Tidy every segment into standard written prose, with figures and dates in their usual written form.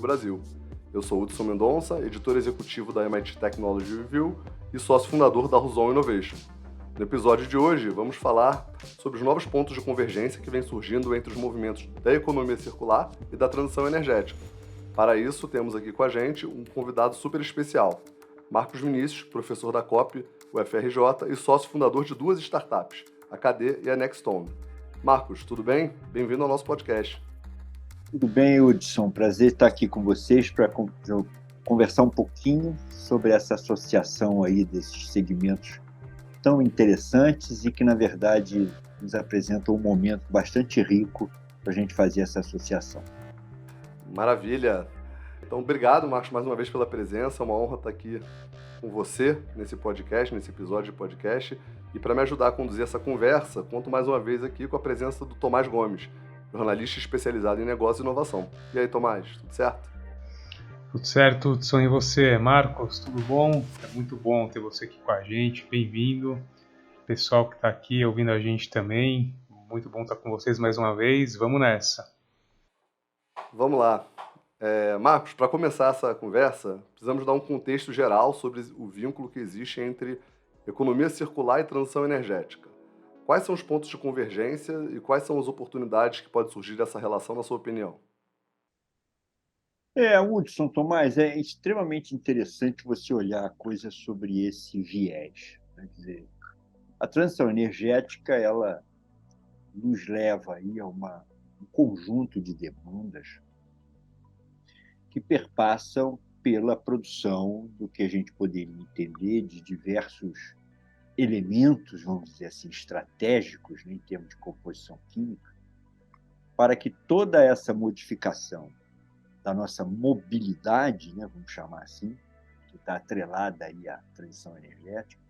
Brasil. Eu sou Hudson Mendonça, editor executivo da MIT Technology Review e sócio fundador da Huzon Innovation. No episódio de hoje, vamos falar sobre os novos pontos de convergência que vêm surgindo entre os movimentos da economia circular e da transição energética. Para isso, temos aqui com a gente um convidado super especial, Marcos Vinícius, professor da COP, UFRJ e sócio fundador de duas startups, a KD e a Nextone. Marcos, tudo bem? Bem-vindo ao nosso podcast. Tudo bem, Hudson. Prazer estar aqui com vocês para conversar um pouquinho sobre essa associação aí desses segmentos tão interessantes e que, na verdade, nos apresentam um momento bastante rico para a gente fazer essa associação. Maravilha! Então, obrigado, Marcos, mais uma vez pela presença. É uma honra estar aqui com você nesse podcast, nesse episódio de podcast. E para me ajudar a conduzir essa conversa, conto mais uma vez aqui com a presença do Tomás Gomes, jornalista especializado em negócio e inovação. E aí, Tomás, tudo certo? Tudo certo, Hudson. E você, Marcos? Tudo bom? É muito bom ter você aqui com a gente. Bem-vindo. Pessoal que está aqui ouvindo a gente também. Muito bom estar com vocês mais uma vez. Vamos nessa. Vamos lá. Marcos, para começar essa conversa, precisamos dar um contexto geral sobre o vínculo que existe entre economia circular e transição energética. Quais são os pontos de convergência e quais são as oportunidades que podem surgir dessa relação, na sua opinião? Hudson, Tomás, é extremamente interessante você olhar a coisa sobre esse viés. Quer dizer, a transição energética, ela nos leva aí a um conjunto de demandas que perpassam pela produção do que a gente poderia entender de diversos elementos, vamos dizer assim, estratégicos, né, em termos de composição química, para que toda essa modificação da nossa mobilidade, né, vamos chamar assim, que está atrelada aí à transição energética,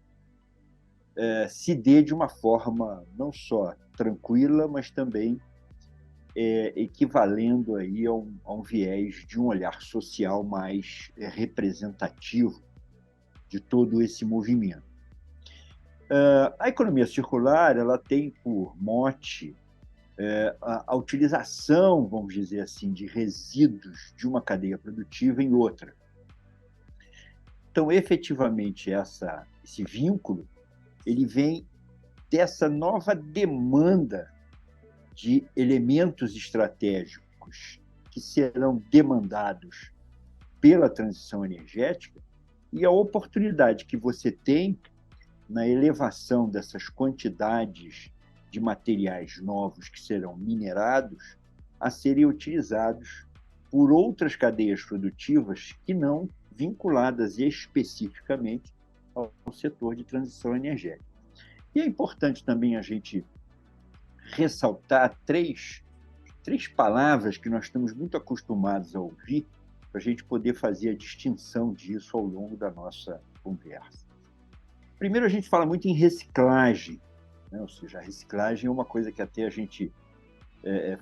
se dê de uma forma não só tranquila, mas também equivalendo aí a um viés de um olhar social mais representativo de todo esse movimento. A economia circular, ela tem por mote a utilização, vamos dizer assim, de resíduos de uma cadeia produtiva em outra. Então, efetivamente, esse vínculo, ele vem dessa nova demanda de elementos estratégicos que serão demandados pela transição energética e a oportunidade que você tem na elevação dessas quantidades de materiais novos que serão minerados a serem utilizados por outras cadeias produtivas que não vinculadas especificamente ao setor de transição energética. E é importante também a gente ressaltar três palavras que nós estamos muito acostumados a ouvir para a gente poder fazer a distinção disso ao longo da nossa conversa. Primeiro, a gente fala muito em reciclagem, né? Ou seja, a reciclagem é uma coisa que até a gente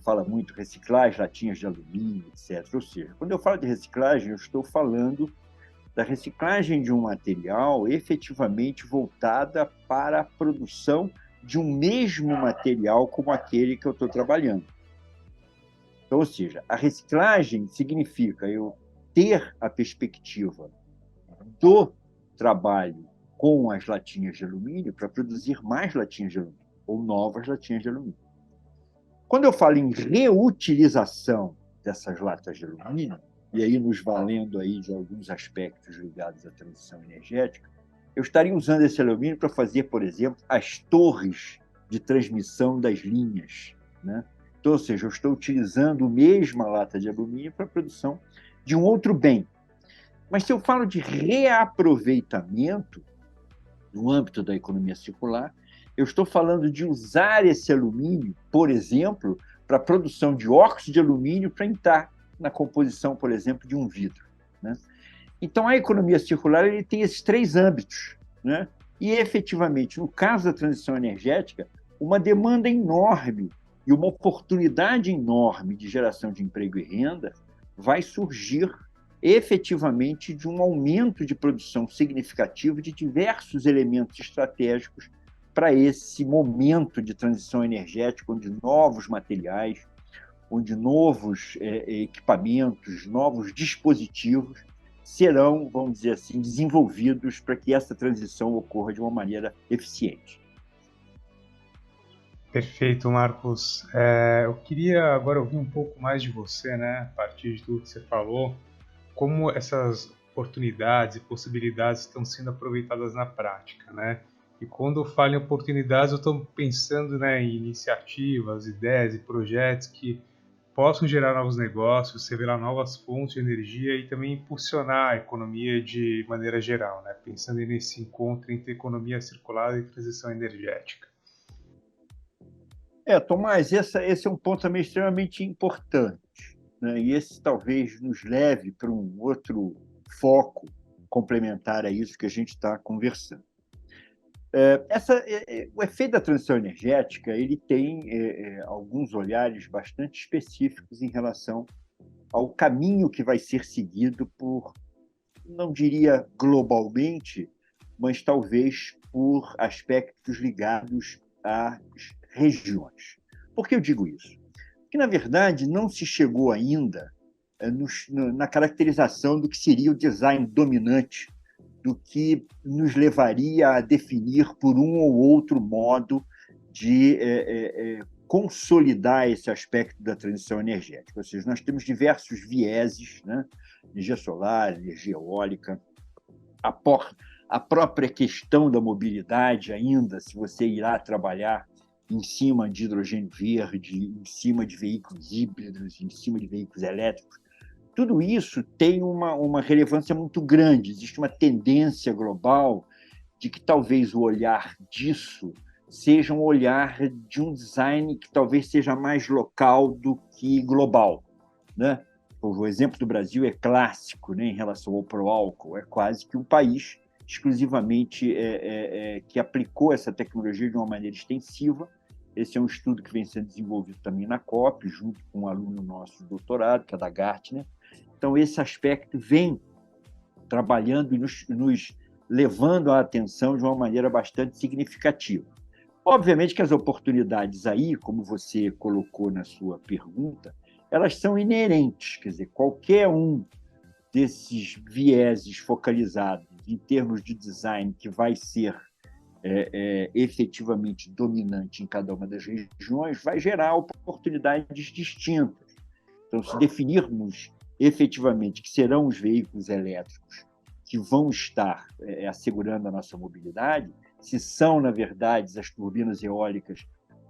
fala muito, reciclagem, latinhas de alumínio, etc. Ou seja, quando eu falo de reciclagem, eu estou falando da reciclagem de um material efetivamente voltada para a produção de um mesmo material como aquele que eu estou trabalhando. Então, ou seja, a reciclagem significa eu ter a perspectiva do trabalho com as latinhas de alumínio para produzir mais latinhas de alumínio ou novas latinhas de alumínio. Quando eu falo em reutilização dessas latas de alumínio, e aí nos valendo aí de alguns aspectos ligados à transição energética, eu estaria usando esse alumínio para fazer, por exemplo, as torres de transmissão das linhas, né? Então, ou seja, eu estou utilizando a mesma lata de alumínio para a produção de um outro bem. Mas se eu falo de reaproveitamento no âmbito da economia circular, eu estou falando de usar esse alumínio, por exemplo, para a produção de óxido de alumínio para entrar na composição, por exemplo, de um vidro, né? Então, a economia circular ele tem esses três âmbitos, né? E, efetivamente, no caso da transição energética, uma demanda enorme e uma oportunidade enorme de geração de emprego e renda vai surgir efetivamente de um aumento de produção significativo de diversos elementos estratégicos para esse momento de transição energética, onde novos materiais, onde novos equipamentos, novos dispositivos serão, vamos dizer assim, desenvolvidos para que essa transição ocorra de uma maneira eficiente. Perfeito, Marcos. Eu queria agora ouvir um pouco mais de você, né? A partir de tudo que você falou, como essas oportunidades e possibilidades estão sendo aproveitadas na prática, né? E quando eu falo em oportunidades, eu estou pensando, né, em iniciativas, ideias e projetos que possam gerar novos negócios, revelar novas fontes de energia e também impulsionar a economia de maneira geral, né? Pensando nesse encontro entre economia circular e transição energética. Tomás, esse é um ponto também extremamente importante, né? E esse talvez nos leve para um outro foco complementar a isso que a gente está conversando. O efeito da transição energética ele tem alguns olhares bastante específicos em relação ao caminho que vai ser seguido por, não diria globalmente, mas talvez por aspectos ligados às regiões. Por que eu digo isso? Porque, na verdade, não se chegou ainda na caracterização do que seria o design dominante, do que nos levaria a definir por um ou outro modo de consolidar esse aspecto da transição energética. Ou seja, nós temos diversos vieses, né? Energia solar, energia eólica, a própria questão da mobilidade ainda, se você irá trabalhar em cima de hidrogênio verde, em cima de veículos híbridos, em cima de veículos elétricos, tudo isso tem uma relevância muito grande. Existe uma tendência global de que talvez o olhar disso seja um olhar de um design que talvez seja mais local do que global, né? O exemplo do Brasil é clássico, né, em relação ao pró-álcool. É quase que um país exclusivamente que aplicou essa tecnologia de uma maneira extensiva. Esse é um estudo que vem sendo desenvolvido também na COP, junto com um aluno nosso de doutorado, que é da Gartner. Então, esse aspecto vem trabalhando e nos levando a atenção de uma maneira bastante significativa. Obviamente que as oportunidades aí, como você colocou na sua pergunta, elas são inerentes, quer dizer, qualquer um desses vieses focalizados em termos de design que vai ser efetivamente dominante em cada uma das regiões vai gerar oportunidades distintas. Então, se definirmos efetivamente que serão os veículos elétricos que vão estar assegurando a nossa mobilidade, se são, na verdade, as turbinas eólicas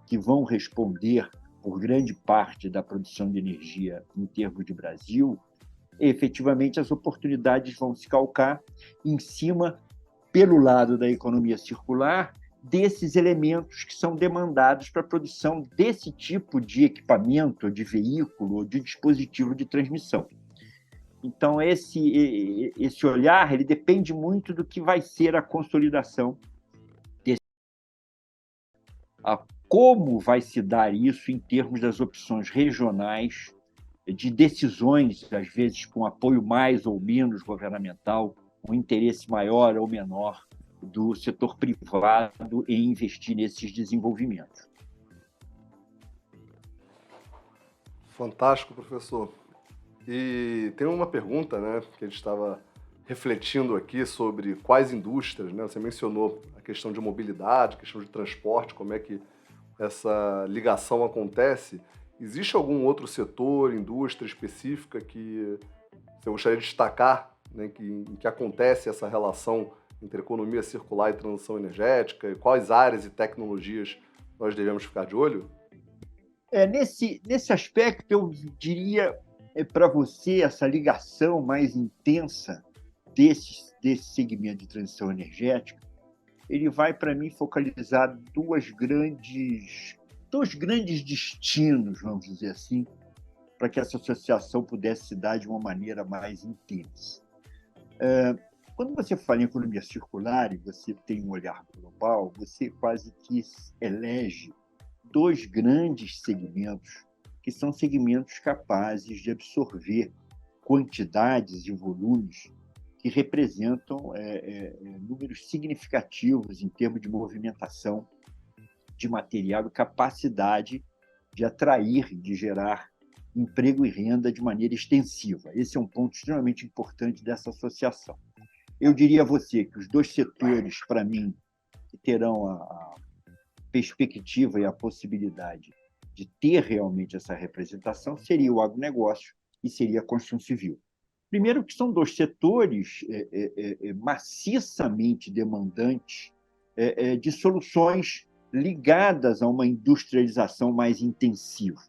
que vão responder por grande parte da produção de energia em termos de Brasil, efetivamente as oportunidades vão se calcar em cima, pelo lado da economia circular, desses elementos que são demandados para a produção desse tipo de equipamento, de veículo ou de dispositivo de transmissão. Então, esse olhar ele depende muito do que vai ser a consolidação desse. Como vai se dar isso em termos das opções regionais, de decisões, às vezes com apoio mais ou menos governamental, um interesse maior ou menor do setor privado em investir nesses desenvolvimentos. Fantástico, professor. E tem uma pergunta, né, que a gente estava refletindo aqui sobre quais indústrias, né? Você mencionou a questão de mobilidade, a questão de transporte, como é que essa ligação acontece. Existe algum outro setor, indústria específica que você gostaria de destacar, né, em que acontece essa relação entre economia circular e transição energética? E quais áreas e tecnologias nós devemos ficar de olho? Nesse aspecto, eu diria para você essa ligação mais intensa desse segmento de transição energética, ele vai, para mim, focalizar dois grandes destinos, vamos dizer assim, para que essa associação pudesse se dar de uma maneira mais intensa. Quando você fala em economia circular e você tem um olhar global, você quase que elege dois grandes segmentos que são segmentos capazes de absorver quantidades e volumes que representam números significativos em termos de movimentação de material e capacidade de atrair, de gerar emprego e renda de maneira extensiva. Esse é um ponto extremamente importante dessa associação. Eu diria a você que os dois setores, para mim, que terão a perspectiva e a possibilidade de ter realmente essa representação seria o agronegócio e seria a construção civil. Primeiro que são dois setores maciçamente demandantes de soluções ligadas a uma industrialização mais intensiva,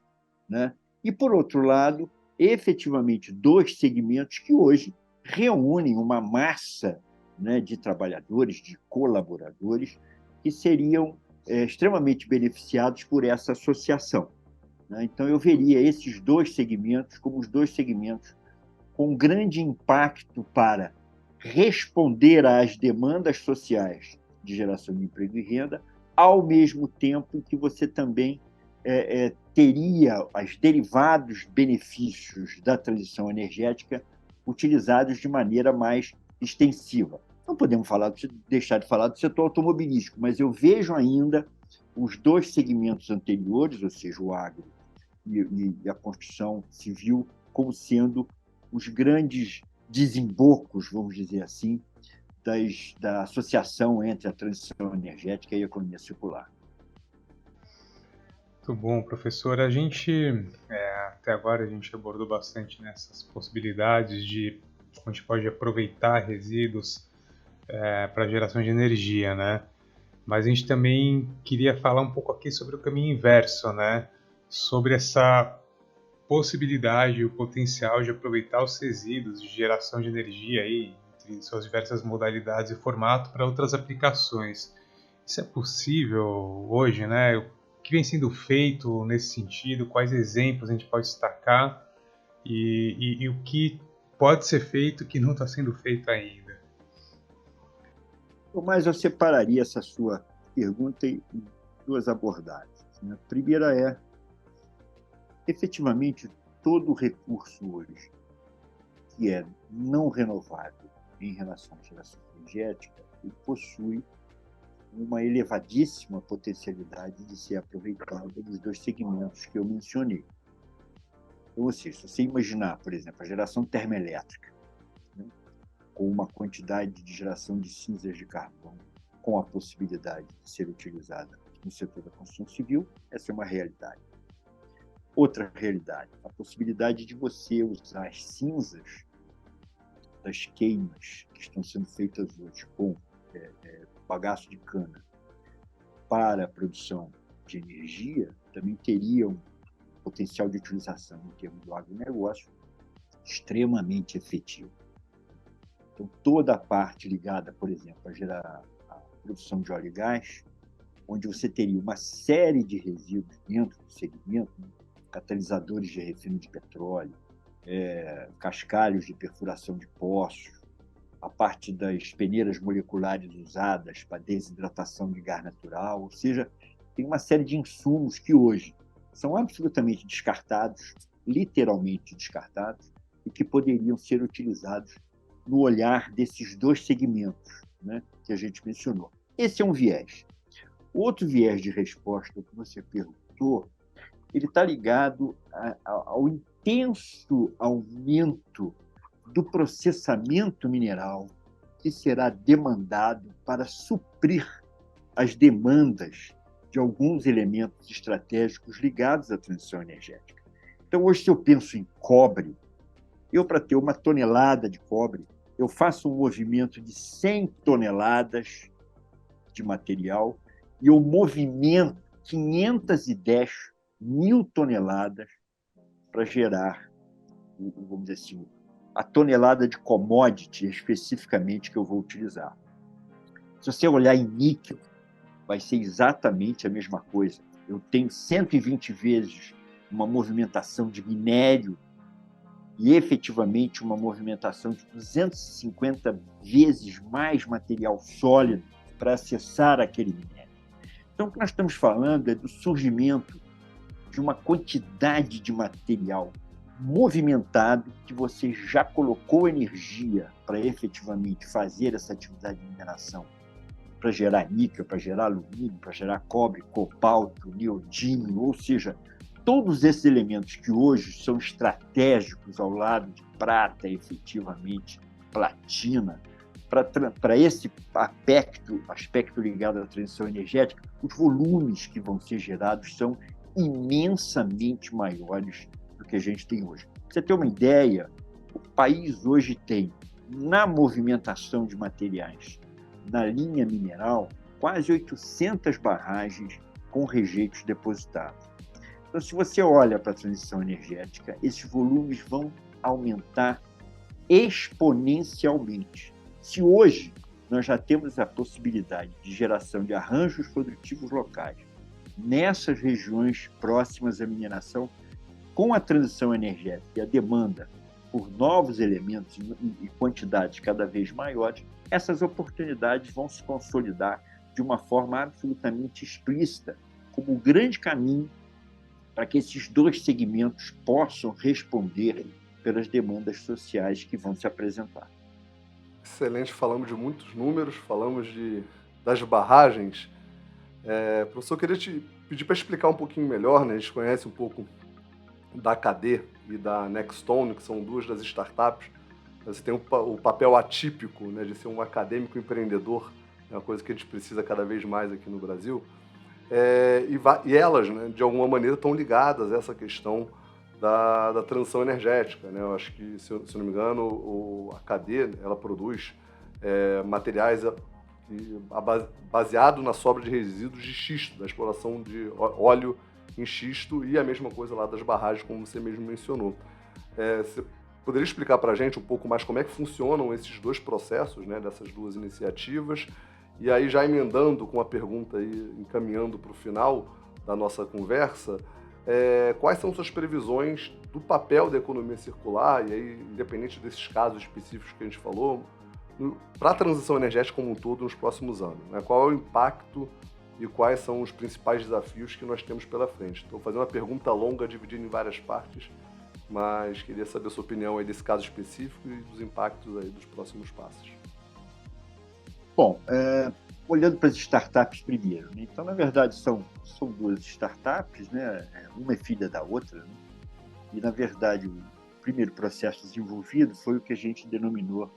né? E, por outro lado, efetivamente, dois segmentos que hoje reúnem uma massa, né, de trabalhadores, de colaboradores, que seriam extremamente beneficiados por essa associação, né? Então, eu veria esses dois segmentos como os dois segmentos com grande impacto para responder às demandas sociais de geração de emprego e renda, ao mesmo tempo que você também teria os derivados benefícios da transição energética utilizados de maneira mais extensiva. Não podemos deixar de falar do setor automobilístico, mas eu vejo ainda os dois segmentos anteriores, ou seja, o agro e a construção civil, como sendo os grandes desembocos, vamos dizer assim, da associação entre a transição energética e a economia circular. Muito bom, professor. Até agora, a gente abordou bastante nessas possibilidades de como a gente pode aproveitar resíduos para geração de energia, né? Mas a gente também queria falar um pouco aqui sobre o caminho inverso, né? Sobre essa possibilidade, o potencial de aproveitar os resíduos de geração de energia aí, entre suas diversas modalidades e formato para outras aplicações. Isso é possível hoje, né? O que vem sendo feito nesse sentido? Quais exemplos a gente pode destacar? E o que pode ser feito que não está sendo feito ainda? Mas eu separaria essa sua pergunta em duas abordagens, né? A primeira é, efetivamente, todo recurso hoje que é não renovável em relação à geração energética, ele possui uma elevadíssima potencialidade de ser aproveitado nos dois segmentos que eu mencionei. Então, ou seja, se você imaginar, por exemplo, a geração termoelétrica, né, com uma quantidade de geração de cinzas de carvão, com a possibilidade de ser utilizada no setor da construção civil, essa é uma realidade. Outra realidade, a possibilidade de você usar as cinzas das queimas que estão sendo feitas hoje com bagaço de cana para a produção de energia, também teria um potencial de utilização em termos do agronegócio extremamente efetivo. Então, toda a parte ligada, por exemplo, à produção de óleo e gás, onde você teria uma série de resíduos dentro do segmento, né? Catalisadores de refino de petróleo, cascalhos de perfuração de poços, a parte das peneiras moleculares usadas para desidratação de gás natural, ou seja, tem uma série de insumos que hoje são absolutamente descartados, literalmente descartados, e que poderiam ser utilizados no olhar desses dois segmentos, né, que a gente mencionou. Esse é um viés. O outro viés de resposta que você perguntou, ele está ligado ao intenso aumento do processamento mineral que será demandado para suprir as demandas de alguns elementos estratégicos ligados à transição energética. Então, hoje, se eu penso em cobre, para ter 1 tonelada de cobre, eu faço um movimento de 100 toneladas de material e eu movimento 510 mil toneladas para gerar, vamos dizer assim, a tonelada de commodity especificamente que eu vou utilizar. Se você olhar em níquel, vai ser exatamente a mesma coisa. Eu tenho 120 vezes uma movimentação de minério e efetivamente uma movimentação de 250 vezes mais material sólido para acessar aquele minério. Então, o que nós estamos falando é do surgimento de uma quantidade de material movimentado que você já colocou energia para efetivamente fazer essa atividade de mineração, para gerar níquel, para gerar alumínio, para gerar cobre, cobalto, neodímio, ou seja, todos esses elementos que hoje são estratégicos ao lado de prata, efetivamente, platina, para esse aspecto ligado à transição energética, os volumes que vão ser gerados são imensamente maiores do que a gente tem hoje. Pra você ter uma ideia, o país hoje tem, na movimentação de materiais, na linha mineral, quase 800 barragens com rejeitos depositados. Então, se você olha para a transição energética, esses volumes vão aumentar exponencialmente. Se hoje nós já temos a possibilidade de geração de arranjos produtivos locais nessas regiões próximas à mineração, com a transição energética e a demanda por novos elementos e quantidades cada vez maiores, essas oportunidades vão se consolidar de uma forma absolutamente explícita como o grande caminho para que esses dois segmentos possam responder pelas demandas sociais que vão se apresentar. Excelente, falamos de muitos números, falamos das barragens. Professor, eu queria te pedir para explicar um pouquinho melhor, né? A gente conhece um pouco da KD e da Nextone, que são duas das startups. Você tem o papel atípico, né, de ser um acadêmico empreendedor, é uma coisa que a gente precisa cada vez mais aqui no Brasil. E elas, né, de alguma maneira, estão ligadas a essa questão da transição energética, né? Eu acho que, se eu não me engano, a KD, ela produz materiais baseado na sobra de resíduos de xisto, da exploração de óleo em xisto, e a mesma coisa lá das barragens, como você mesmo mencionou. Você poderia explicar para a gente um pouco mais como é que funcionam esses dois processos, né, dessas duas iniciativas? E aí, já emendando com a pergunta e encaminhando para o final da nossa conversa, quais são suas previsões do papel da economia circular, e aí, independente desses casos específicos que a gente falou, para a transição energética como um todo nos próximos anos, né? Qual é o impacto e quais são os principais desafios que nós temos pela frente? Estou fazendo uma pergunta longa, dividida em várias partes, mas queria saber a sua opinião aí desse caso específico e dos impactos aí dos próximos passos. Bom, olhando para as startups primeiro, né? Então, na verdade, são duas startups, né? Uma é filha da outra, né? E, na verdade, o primeiro processo desenvolvido foi o que a gente denominou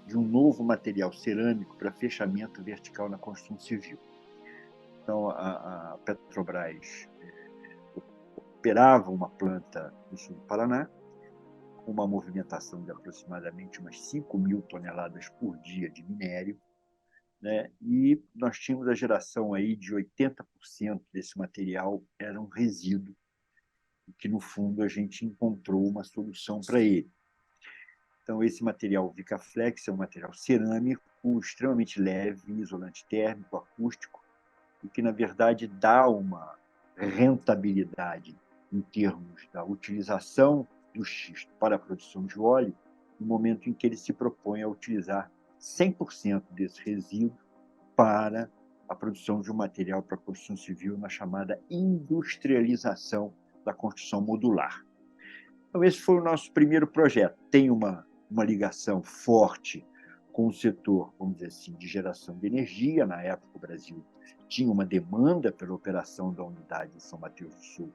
de um novo material cerâmico para fechamento vertical na construção civil. Então, a Petrobras operava uma planta no sul do Paraná, com uma movimentação de aproximadamente umas 5.000 toneladas por dia de minério, né? E nós tínhamos a geração aí de 80% desse material era um resíduo, que, no fundo, a gente encontrou uma solução para ele. Então, esse material Vicaflex é um material cerâmico extremamente leve, isolante térmico, acústico, e que, na verdade, dá uma rentabilidade em termos da utilização do xisto para a produção de óleo, no momento em que ele se propõe a utilizar 100% desse resíduo para a produção de um material para a construção civil, na chamada industrialização da construção modular. Então, esse foi o nosso primeiro projeto. Tem uma ligação forte com o setor, vamos dizer assim, de geração de energia. Na época, o Brasil tinha uma demanda pela operação da unidade em São Mateus do Sul.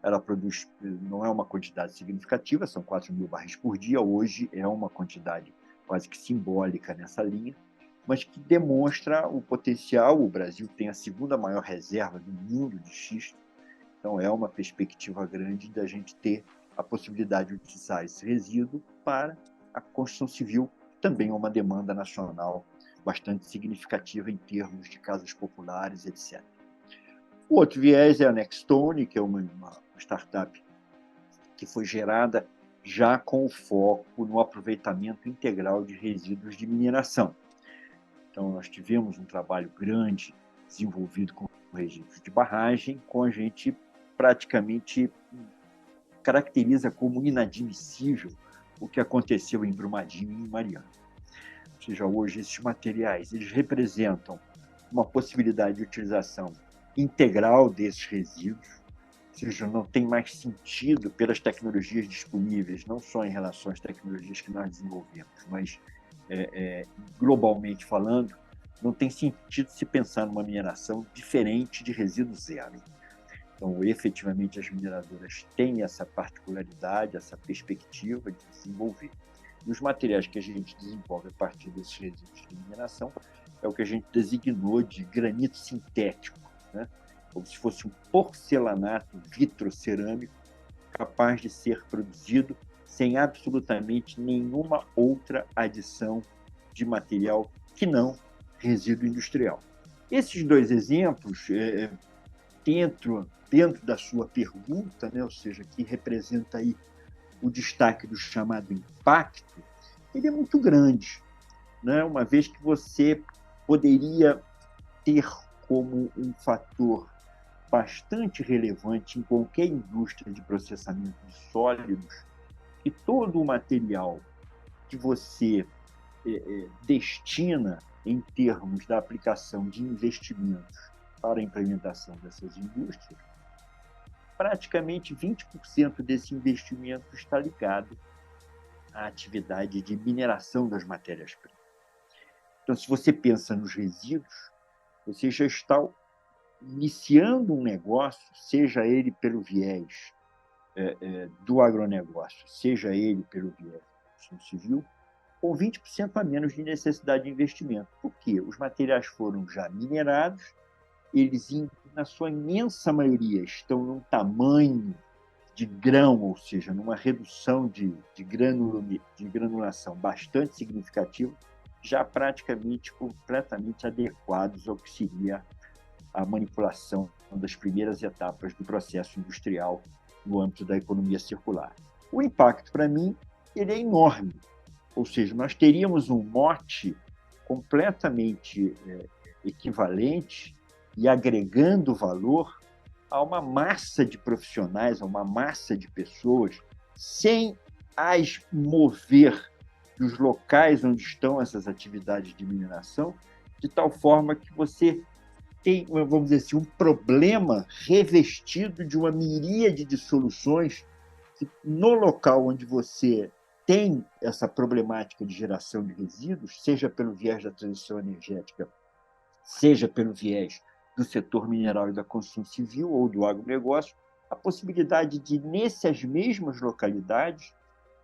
Ela produz, não é uma quantidade significativa, são 4.000 barris por dia. Hoje é uma quantidade quase que simbólica nessa linha, mas que demonstra o potencial. O Brasil tem a segunda maior reserva do mundo de xisto, então é uma perspectiva grande da gente ter a possibilidade de utilizar esse resíduo para a construção civil, também é uma demanda nacional bastante significativa em termos de casas populares, etc. O outro viés é a Nextone, que é uma startup que foi gerada já com o foco no aproveitamento integral de resíduos de mineração. Então, nós tivemos um trabalho grande desenvolvido com resíduos de barragem, com a gente praticamente caracteriza como inadmissível o que aconteceu em Brumadinho e em Mariana. Ou seja, hoje esses materiais eles representam uma possibilidade de utilização integral desses resíduos, ou seja, não tem mais sentido pelas tecnologias disponíveis, não só em relação às tecnologias que nós desenvolvemos, mas globalmente falando, não tem sentido se pensar numa mineração diferente de resíduo zero. Então, efetivamente, as mineradoras têm essa particularidade, essa perspectiva de desenvolver. E os materiais que a gente desenvolve a partir desses resíduos de mineração é o que a gente designou de granito sintético, né? Como se fosse um porcelanato vitrocerâmico capaz de ser produzido sem absolutamente nenhuma outra adição de material que não resíduo industrial. Esses dois exemplos, dentro da sua pergunta, né, ou seja, que representa aí o destaque do chamado impacto, ele é muito grande, né? Uma vez que você poderia ter como um fator bastante relevante em qualquer indústria de processamento de sólidos que todo o material que você destina em termos da aplicação de investimentos para a implementação dessas indústrias, praticamente 20% desse investimento está ligado à atividade de mineração das matérias-primas. Então, se você pensa nos resíduos, você já está iniciando um negócio, seja ele pelo viés do agronegócio, seja ele pelo viés da construção civil, com 20% a menos de necessidade de investimento. Por quê? Os materiais foram já minerados, eles, na sua imensa maioria, estão num tamanho de grão, ou seja, numa redução de granulação bastante significativa, já praticamente completamente adequados ao que seria a manipulação das primeiras etapas do processo industrial no âmbito da economia circular. O impacto, para mim, ele é enorme. Ou seja, nós teríamos um mote completamente equivalente e agregando valor a uma massa de profissionais, a uma massa de pessoas, sem as mover dos locais onde estão essas atividades de mineração, de tal forma que você tem, vamos dizer assim, um problema revestido de uma miríade de soluções que, no local onde você tem essa problemática de geração de resíduos, seja pelo viés da transição energética, seja pelo viés do setor mineral e da construção civil ou do agronegócio, a possibilidade de, nessas mesmas localidades,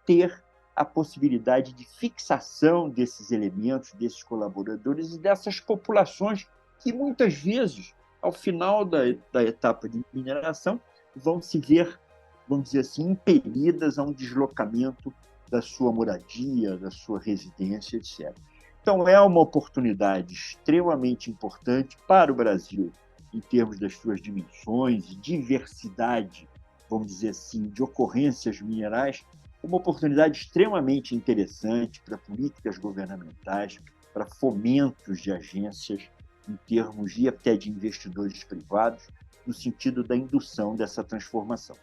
ter a possibilidade de fixação desses elementos, desses colaboradores e dessas populações que, muitas vezes, ao final da etapa de mineração, vão se ver, vamos dizer assim, impelidas a um deslocamento da sua moradia, da sua residência, etc. Então, é uma oportunidade extremamente importante para o Brasil, em termos das suas dimensões e diversidade, vamos dizer assim, de ocorrências minerais, uma oportunidade extremamente interessante para políticas governamentais, para fomentos de agências, em termos de até de investidores privados, no sentido da indução dessa transformação.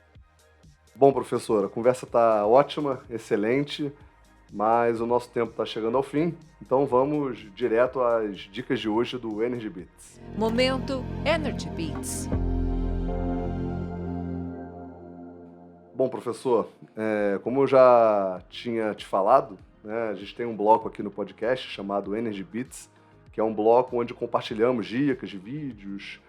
Bom, professor, a conversa está ótima, excelente, mas o nosso tempo está chegando ao fim, então vamos direto às dicas de hoje do Energy Beats. Momento Energy Beats. Bom, professor, como eu já tinha te falado, né, a gente tem um bloco aqui no podcast chamado Energy Beats, que é um bloco onde compartilhamos dicas de vídeos,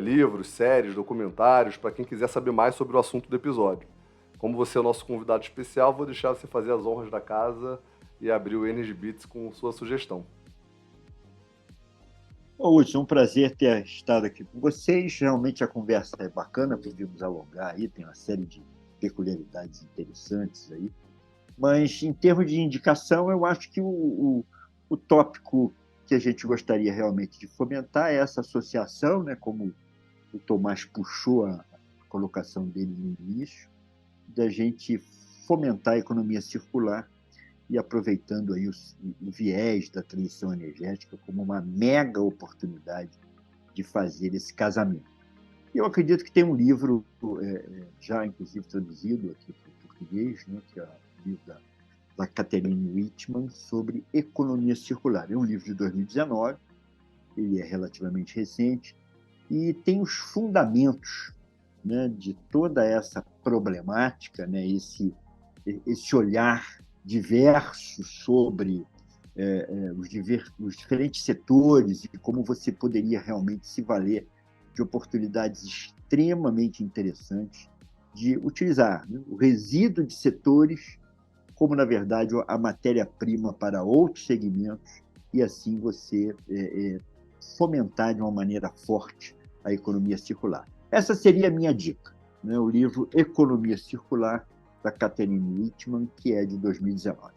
livros, séries, documentários, para quem quiser saber mais sobre o assunto do episódio. Como você é o nosso convidado especial, vou deixar você fazer as honras da casa e abrir o Energy Beats com sua sugestão. Hudson, é um prazer ter estado aqui com vocês. Realmente a conversa é bacana, podemos alongar aí, tem uma série de peculiaridades interessantes aí. Mas, em termos de indicação, eu acho que o tópico que a gente gostaria realmente de fomentar é essa associação, né, como o Tomás puxou a colocação dele no início, da gente fomentar a economia circular e aproveitando aí o viés da transição energética como uma mega oportunidade de fazer esse casamento. Eu acredito que tem um livro, já inclusive traduzido aqui para o português, né, que é o livro da Catherine Whitman, sobre economia circular. É um livro de 2019, ele é relativamente recente, e tem os fundamentos, né, de toda essa problemática, né, esse olhar diverso sobre os diferentes setores e como você poderia realmente se valer de oportunidades extremamente interessantes de utilizar, né, o resíduo de setores como, na verdade, a matéria-prima para outros segmentos e, assim, você fomentar de uma maneira forte a economia circular. Essa seria a minha dica, né? O livro Economia Circular, da Catherine Whitman, que é de 2019.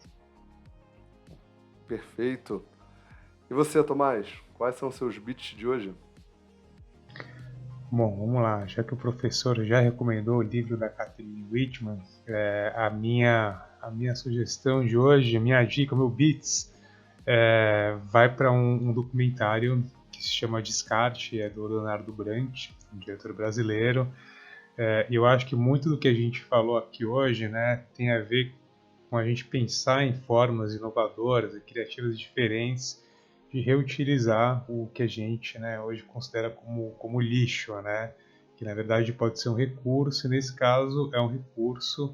Perfeito. E você, Tomás? Quais são os seus bits de hoje? Bom, vamos lá. Já que o professor já recomendou o livro da Catherine Whitman, a minha sugestão de hoje, a minha dica, o meu bits, vai para um documentário que se chama Descarte, é do Leonardo Brandt, um diretor brasileiro. E eu acho que muito do que a gente falou aqui hoje, né, tem a ver com a gente pensar em formas inovadoras e criativas diferentes de reutilizar o que a gente, né, hoje considera como lixo, né, que na verdade pode ser um recurso, e nesse caso é um recurso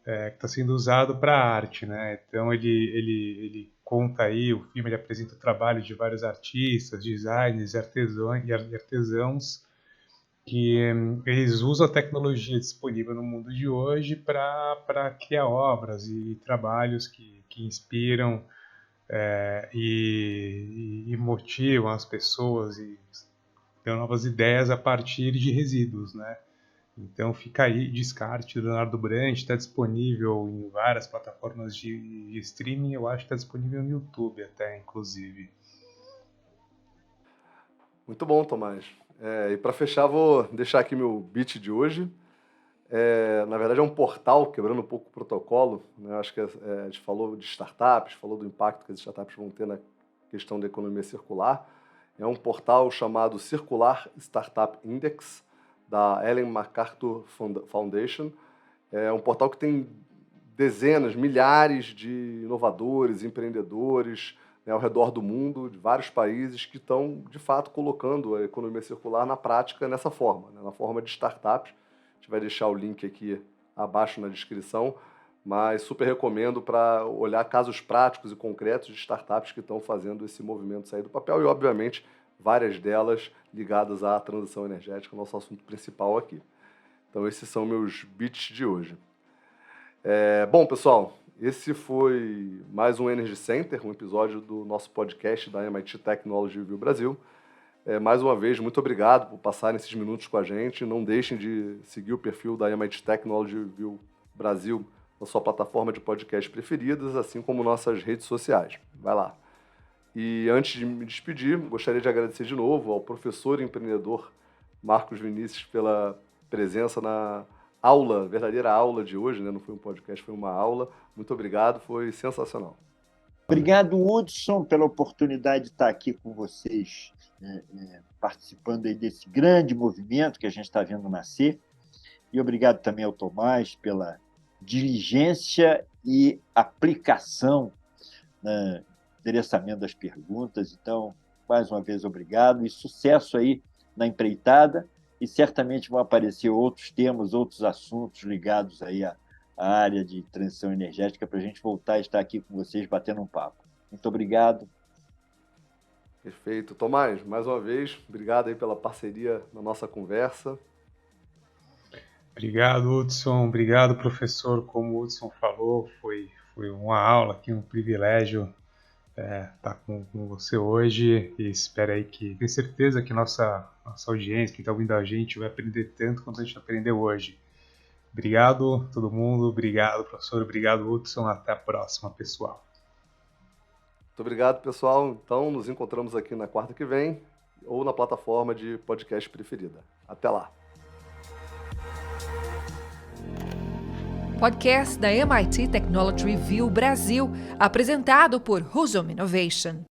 que está sendo usado para arte, né. Então ele conta aí, o filme ele apresenta o trabalho de vários artistas, designers e artesãos que eles usam a tecnologia disponível no mundo de hoje para criar obras e trabalhos que inspiram e motivam as pessoas e dão novas ideias a partir de resíduos, né? Então fica aí, Descarte, do Leonardo Brandt, está disponível em várias plataformas de streaming, eu acho que está disponível no YouTube até, inclusive. Muito bom, Tomás. E para fechar, vou deixar aqui meu bit de hoje. Na verdade, é um portal, quebrando um pouco o protocolo, né? Acho que a gente falou de startups, falou do impacto que as startups vão ter na questão da economia circular. É um portal chamado Circular Startup Index, da Ellen MacArthur Foundation. É um portal que tem dezenas, milhares de inovadores, empreendedores, né, ao redor do mundo, de vários países, que estão, de fato, colocando a economia circular na prática nessa forma, né, na forma de startups. A gente vai deixar o link aqui abaixo na descrição, mas super recomendo para olhar casos práticos e concretos de startups que estão fazendo esse movimento sair do papel e, obviamente, várias delas ligadas à transição energética, nosso assunto principal aqui. Então, esses são meus bits de hoje. Bom, pessoal, esse foi mais um Energy Center, um episódio do nosso podcast da MIT Technology Review Brasil. Mais uma vez, muito obrigado por passarem esses minutos com a gente. Não deixem de seguir o perfil da MIT Technology Review Brasil na sua plataforma de podcast preferidas, assim como nossas redes sociais. Vai lá. E antes de me despedir, gostaria de agradecer de novo ao professor e empreendedor Marcos Vinícius pela presença na aula, verdadeira aula de hoje, né? Não foi um podcast, foi uma aula. Muito obrigado, foi sensacional. Obrigado, Hudson, pela oportunidade de estar aqui com vocês, participando aí desse grande movimento que a gente está vendo nascer. E obrigado também ao Tomás pela diligência e aplicação, né, endereçamento das perguntas. Então, mais uma vez, obrigado e sucesso aí na empreitada. E certamente vão aparecer outros temas, outros assuntos ligados aí à área de transição energética para a gente voltar a estar aqui com vocês batendo um papo. Muito obrigado. Perfeito. Tomás, mais uma vez, obrigado aí pela parceria na nossa conversa. Obrigado, Hudson. Obrigado, professor. Como o Hudson falou, foi uma aula aqui, um privilégio estar com você hoje. E espero aí que, tenho certeza que nossa audiência, quem está ouvindo a gente, vai aprender tanto quanto a gente aprendeu hoje. Obrigado, todo mundo. Obrigado, professor. Obrigado, Hudson. Até a próxima, pessoal. Muito obrigado, pessoal. Então, nos encontramos aqui na quarta que vem ou na plataforma de podcast preferida. Até lá. Podcast da MIT Technology Review Brasil, apresentado por Husum Innovation.